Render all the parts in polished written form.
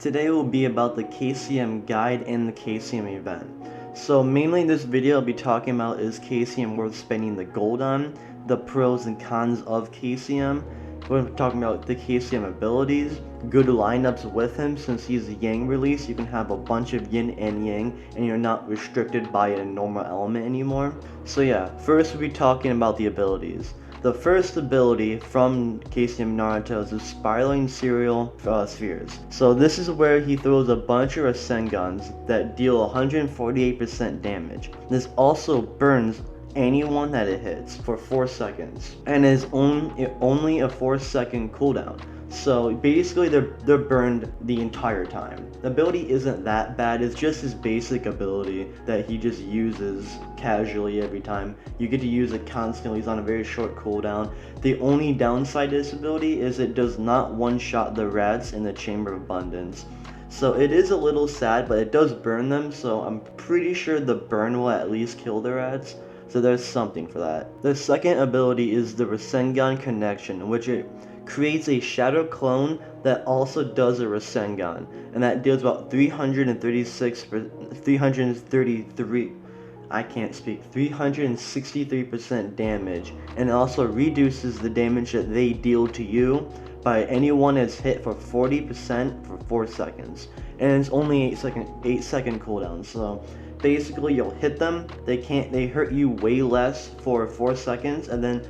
Today will be about the Kcm guide and the Kcm event. So mainly in this video I'll be talking about is Kcm worth spending the gold on, the pros and cons of Kcm. We're talking about the Kcm abilities, good lineups with him since he's a Yang release. You can have a bunch of Yin and Yang and you're not restricted by a normal element anymore. So yeah, first we'll be talking about the abilities. The first ability from Kcm Naruto is the spiraling serial spheres. So this is where he throws a bunch of Resengans that deal 148% damage. This also burns anyone that it hits for 4 seconds and is only a 4-second cooldown. So basically they're burned the entire time. The ability isn't that bad, it's just his basic ability that he just uses casually every time. You get to use it constantly, he's on a very short cooldown. The only downside to this ability is it does not one-shot the rats in the Chamber of Abundance. So it is a little sad, but it does burn them, so I'm pretty sure the burn will at least kill the rats. So there's something for that. The second ability is the Resengan Connection, which it creates a shadow clone that also does a Resengan, and that deals about 363% damage, and it also reduces the damage that they deal to you by anyone that's hit for 40% for 4 seconds. And it's only 8 second cooldown, so basically you'll hit them, they hurt you way less for 4 seconds, and then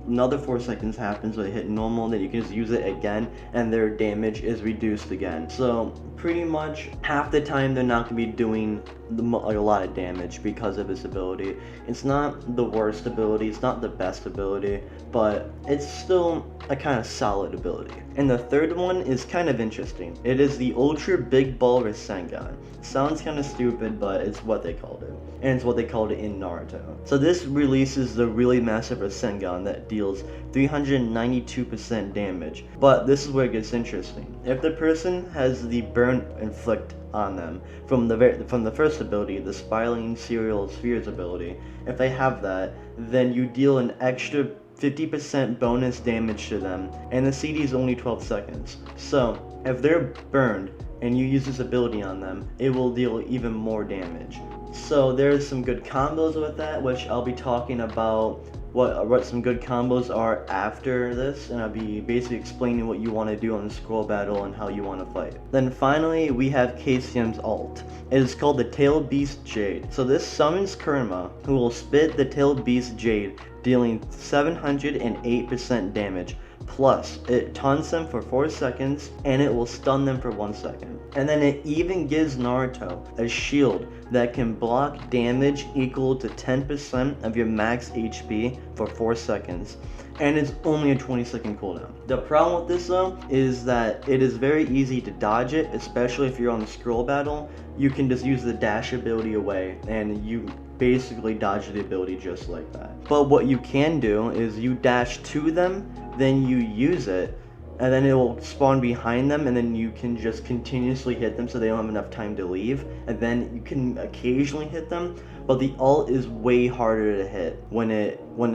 another 4 seconds happens where they hit normal, then you can just use it again and their damage is reduced again. So pretty much half the time they're not going to be doing a lot of damage because of this ability. It's not the worst ability, it's not the best ability, but it's still a kind of solid ability. And the third one is kind of interesting. It is the Ultra Big Ball Resengan. Sounds kind of stupid, but it's what they called it. And it's what they called it in Naruto. So this releases the really massive Resengan that deals 392% damage. But this is where it gets interesting. If the person has the burn inflict on them from the first ability, the spiraling serial spheres ability, if they have that, then you deal an extra 50% bonus damage to them, and the CD is only 12 seconds. So if they're burned and you use this ability on them, it will deal even more damage. So there's some good combos with that, which I'll be talking about what some good combos are after this, and I'll be basically explaining what you want to do on the scroll battle and how you want to fight. Then finally we have Kcm's ult. It is called the Tailed Beast Jade. So this summons Kurama, who will spit the Tailed Beast Jade, dealing 708% damage. Plus, it taunts them for 4 seconds, and it will stun them for 1 second. And then it even gives Naruto a shield that can block damage equal to 10% of your max HP for 4 seconds. And it's only a 20-second cooldown. The problem with this though is that it is very easy to dodge it, especially if you're on the scroll battle. You can just use the dash ability away, and you basically dodge the ability just like that. But what you can do is you dash to them, then you use it, and then it will spawn behind them, and then you can just continuously hit them so they don't have enough time to leave, and then you can occasionally hit them. But the ult is way harder to hit when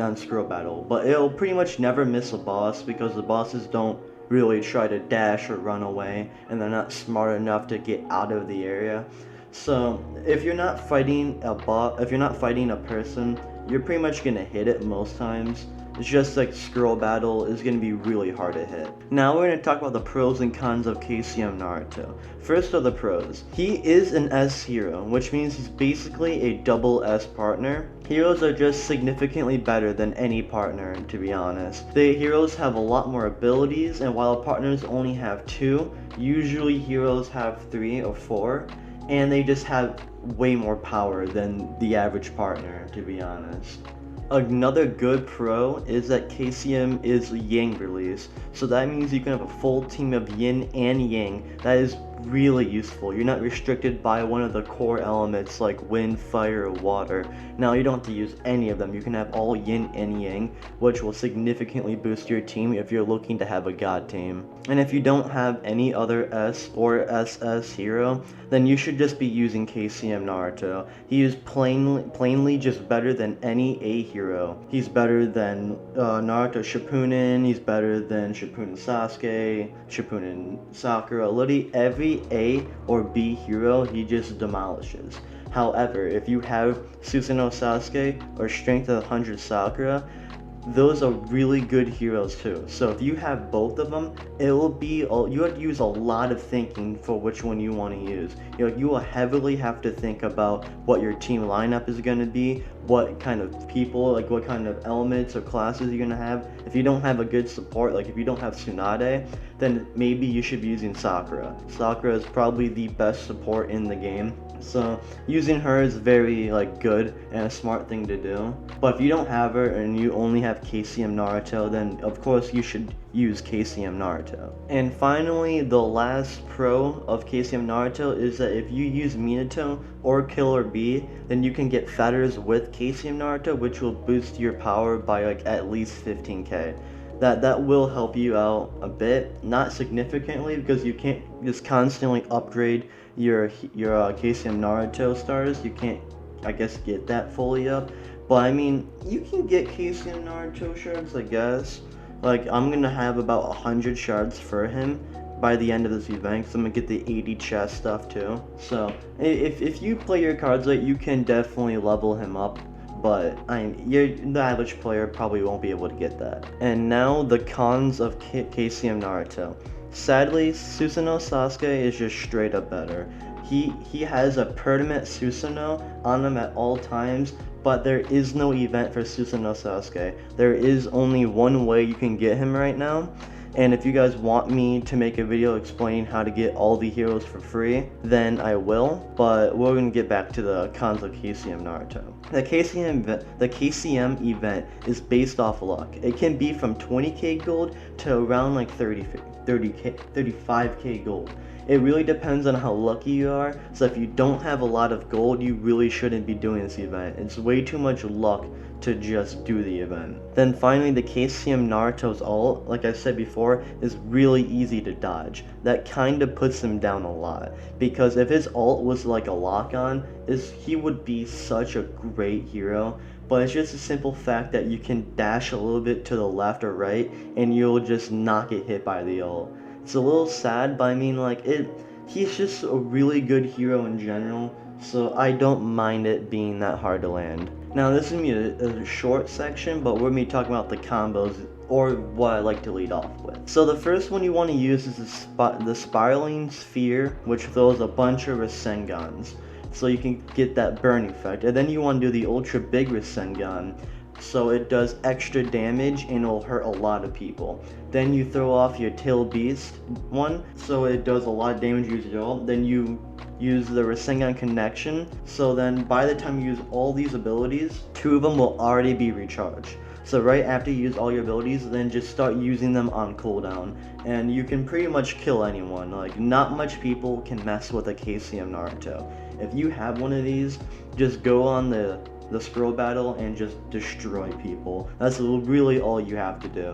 on scroll battle, but it'll pretty much never miss a boss because the bosses don't really try to dash or run away, and they're not smart enough to get out of the area. So if you're not fighting a person, you're pretty much gonna hit it most times. It's just like scroll battle is going to be really hard to hit. Now we're going to talk about the pros and cons of Kcm Naruto. First are the pros. He is an S hero, which means he's basically a double S partner. Heroes are just significantly better than any partner, to be honest. The heroes have a lot more abilities, and while partners only have 2, usually heroes have 3 or 4. And they just have way more power than the average partner, to be honest. Another good pro is that Kcm is a Yang release, so that means you can have a full team of Yin and Yang. That is really useful. You're not restricted by one of the core elements like wind, fire, or water. Now you don't have to use any of them. You can have all Yin and Yang, which will significantly boost your team if you're looking to have a god team. And if you don't have any other S or SS hero, then you should just be using Kcm Naruto. He is plainly just better than any A hero. He's better than Naruto Shippunen, he's better than Shippunen Sasuke, Shippunen Sakura. Literally every every A or B hero he just demolishes. However, if you have Susanoo Sasuke or Strength of 100 Sakura, those are really good heroes too. So if you have both of them, it will be you have to use a lot of thinking for which one you want to use. You will heavily have to think about what your team lineup is going to be, what kind of people, like what kind of elements or classes you're going to have. If you don't have a good support, like if you don't have Tsunade, then maybe you should be using Sakura. Sakura is probably the best support in the game. So using her is very good and a smart thing to do. But if you don't have her and you only have Kcm Naruto, then of course you should use Kcm Naruto. And finally, the last pro of Kcm Naruto is that if you use Minato or Killer Bee, then you can get fetters with Kcm Naruto, which will boost your power by at least 15k. That will help you out a bit, not significantly, because you can't just constantly upgrade your Kcm Naruto stars. You can't, I guess, get that fully up. But I mean, you can get Kcm Naruto shards, I guess. I'm gonna have about 100 shards for him by the end of this event, because I'm gonna get the 80 chest stuff too. So if you play your cards right, you can definitely level him up. But the average player probably won't be able to get that. And now the cons of Kcm Naruto. Sadly, Susanoo Sasuke is just straight up better. He has a permanent Susanoo on him at all times, but there is no event for Susanoo Sasuke. There is only one way you can get him right now. And if you guys want me to make a video explaining how to get all the heroes for free, then I will. But we're going to get back to the cons of Kcm Naruto. The KCM event is based off luck. It can be from 20k gold to around 35k gold. It really depends on how lucky you are, so if you don't have a lot of gold, you really shouldn't be doing this event. It's way too much luck to just do the event. Then finally, the Kcm Naruto's ult, like I said before, is really easy to dodge. That kind of puts him down a lot, because if his ult was like a lock-on, he would be such a great hero. But it's just a simple fact that you can dash a little bit to the left or right, and you'll just not get hit by the ult. It's a little sad, but I mean, he's just a really good hero in general, so I don't mind it being that hard to land. Now, this is going to be a short section, but we're going to be talking about the combos, or what I like to lead off with. So the first one you want to use is the Spiraling Sphere, which throws a bunch of Resengans, so you can get that burn effect. And then you want to do the Ultra Big Resengan, so it does extra damage and it'll hurt a lot of people. Then you throw off your Tail Beast one, so it does a lot of damage as well. Then you use the Resengan Connection, so then by the time you use all these abilities, 2 of them will already be recharged. So right after you use all your abilities, then just start using them on cooldown, and you can pretty much kill anyone. Not much people can mess with a Kcm Naruto. If you have one of these, just go on the scroll battle and just destroy people. That's really all you have to do.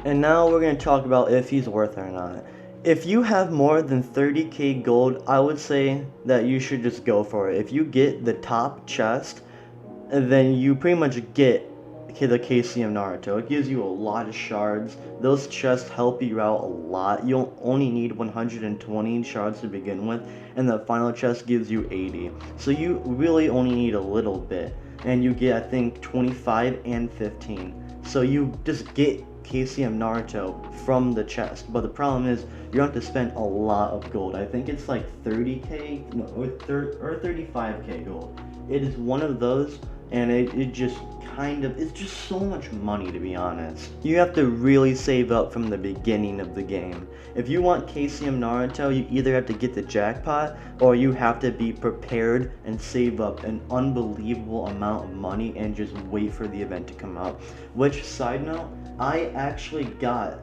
And now we're going to talk about if he's worth it or not. If you have more than 30k gold, I would say that you should just go for it. If you get the top chest, then you pretty much get the Kcm Naruto. It gives you a lot of shards. Those chests help you out a lot. You'll only need 120 shards to begin with, and the final chest gives you 80. So you really only need a little bit, and you get, I think, 25 and 15. So you just get Kcm Naruto from the chest, but the problem is you have to spend a lot of gold. I think it's 30k, no, or 35k gold. It is one of those, and it just it's just so much money, to be honest. You have to really save up from the beginning of the game. If you want Kcm Naruto, you either have to get the jackpot, or you have to be prepared and save up an unbelievable amount of money and just wait for the event to come out. Which, side note, I actually got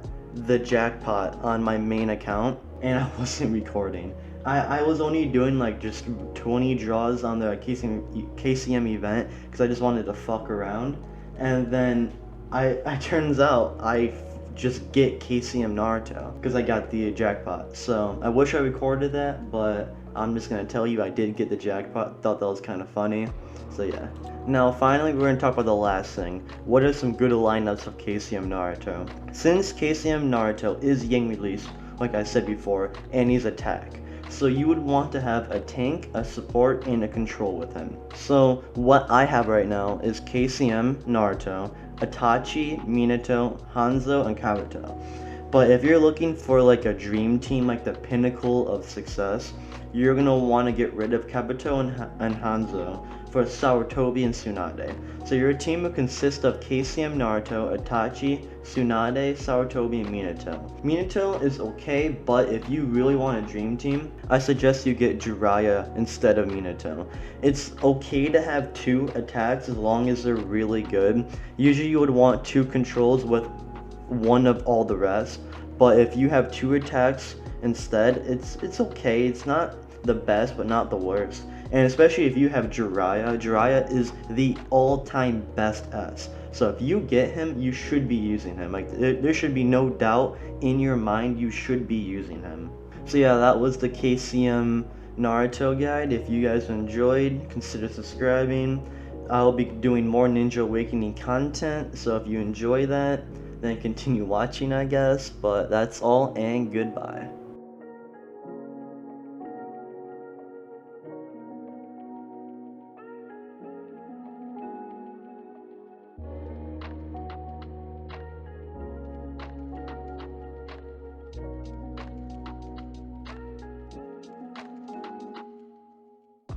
the jackpot on my main account, and I wasn't recording. I was only doing just 20 draws on the KCM event because I just wanted to fuck around, and then turns out I just get KCM Naruto because I got the jackpot. So I wish I recorded that, but I'm just gonna tell you I did get the jackpot. Thought that was kind of funny. So yeah. Now finally, we're gonna talk about the last thing. What are some good lineups of Kcm Naruto? Since Kcm Naruto is Yang release, like I said before, and he's attack, So you would want to have a tank, a support, and a control with him. So what I have right now is Kcm Naruto, Itachi, Minato, Hanzo, and Kabuto. But if you're looking for like a dream team, like the pinnacle of success, you're gonna want to get rid of Kabuto and Hanzo for Sarutobi and Tsunade. So your team will consist of Kcm Naruto, Itachi, Tsunade, Sarutobi, and Minato. Minato is okay, but if you really want a dream team, I suggest you get Jiraiya instead of Minato. It's okay to have 2 attacks as long as they're really good. Usually you would want 2 controls with one of all the rest, but if you have 2 attacks instead, it's okay. It's not the best, but not the worst. And especially if you have Jiraiya is the all-time best S. So if you get him, you should be using him. Like there should be no doubt in your mind you should be using him. So yeah, that was the Kcm Naruto guide. If you guys enjoyed, consider subscribing. I'll be doing more Ninja Awakening content, so if you enjoy that, then continue watching, I guess. But that's all, and goodbye.